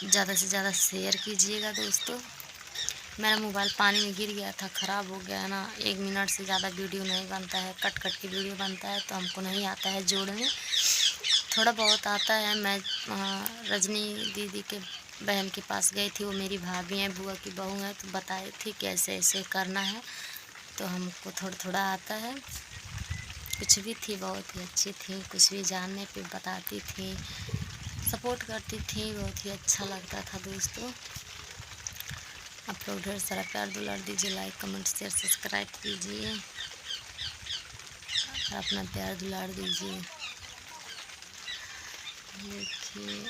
ज़्यादा से ज़्यादा शेयर कीजिएगा दोस्तों। मेरा मोबाइल पानी में गिर गया था, ख़राब हो गया है ना। 1 मिनट से ज़्यादा वीडियो नहीं बनता है, कट कट के वीडियो बनता है, तो हमको नहीं आता है जोड़ने। थोड़ा बहुत आता है। मैं रजनी दीदी के बहन के पास गई थी, वो मेरी भाभी हैं, बुआ की बहू हैं, तो बताई थी कि ऐसे ऐसे करना है, तो हमको थोड़ा थोड़ा आता है। कुछ भी थी, बहुत ही अच्छी थी, कुछ भी जानने पे बताती थी, सपोर्ट करती थी, बहुत ही अच्छा लगता था दोस्तों। आप लोग ढेर सारा प्यार दुलार दीजिए, लाइक कमेंट शेयर सब्सक्राइब कीजिए, अपना प्यार दुलार दीजिए। देखिए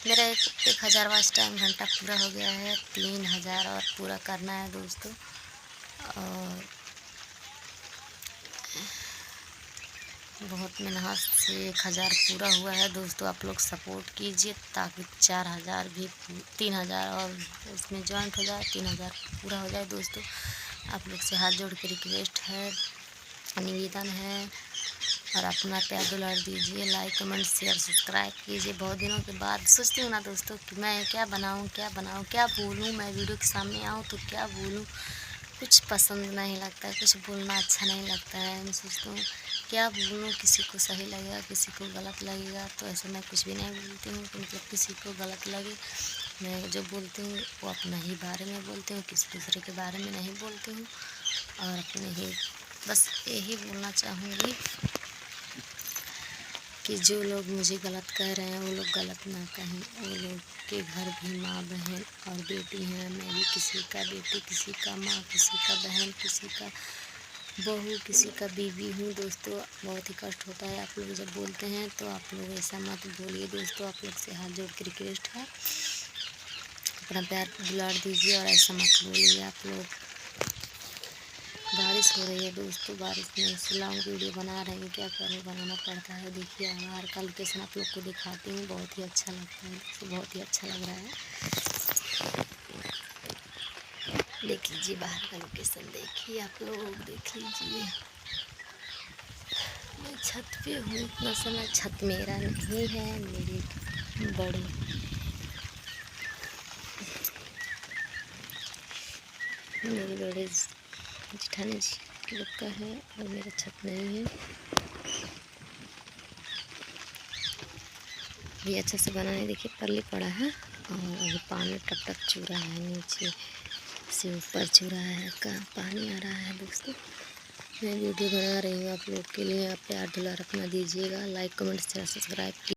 मेरा 1000 वॉच टाइम घंटा पूरा हो गया है, 3000 और पूरा करना है दोस्तों। और बहुत मेहनत से 1000 पूरा हुआ है दोस्तों। आप लोग सपोर्ट कीजिए ताकि 4000 भी 3000 और उसमें जॉइंट हो जाए, 3000 पूरा हो जाए दोस्तों। आप लोग से हाथ जोड़ के रिक्वेस्ट है, निवेदन है, और अपना प्यार दुलार दीजिए, लाइक कमेंट शेयर सब्सक्राइब कीजिए। बहुत दिनों के बाद सोचती हूँ ना दोस्तों कि मैं क्या बनाऊँ क्या बोलूँ, मैं वीडियो के सामने आऊँ तो क्या बोलूँ। कुछ पसंद नहीं लगता है, कुछ बोलना अच्छा नहीं लगता है। मैं सोचती हूँ क्या बोलूँ, किसी को सही लगेगा, किसी को गलत लगेगा, तो ऐसे मैं कुछ भी नहीं बोलती हूँ कि मतलब किसी को गलत लगे। मैं जो बोलती हूँ वो अपना ही बारे में बोलती हूँ, किसी दूसरे के बारे में नहीं बोलती हूँ। और अपने ही बस यही बोलना चाहूँगी कि जो लोग मुझे गलत कह रहे हैं वो लोग गलत ना कहें। वो लोग के घर भी माँ बहन और बेटी हैं। मैं भी किसी का बेटी, किसी का माँ, किसी का बहन, किसी का बहू, किसी का बीवी हूँ दोस्तों। बहुत ही कष्ट होता है आप लोग जब बोलते हैं, तो आप लोग ऐसा मत बोलिए दोस्तों। आप लोग से हाथ जोड़ के रिक्वेस्ट है, अपना प्यार दुलार दीजिए और ऐसा मत बोलिए आप लोग। बारिश हो रही है दोस्तों, बारिश में इसलिए लॉन्ग वीडियो बना रहे हैं, क्या करें, बनाना पड़ता है। देखिए बाहर का लोकेशन आप लोग को दिखाती हूँ, बहुत ही अच्छा लगता है, तो बहुत ही अच्छा लग रहा है। देख लीजिए बाहर का लोकेशन, देखिए आप लोग देख लीजिए। मैं छत पे हूँ, इतना समय छत मेरा नहीं है, मेरे बड़े जेठानी जी लोग का है, और मेरा छत नहीं है। भी अच्छा से बनाने, देखिए पल्ली पड़ा है, और अभी पानी टप टप चू रहा है, नीचे से ऊपर चू रहा है, का पानी आ रहा है दोस्तों। मैं वीडियो बना रही हूँ आप लोग के लिए, आप प्यार दुलार अपना दीजिएगा, लाइक कमेंट शेयर सब्सक्राइब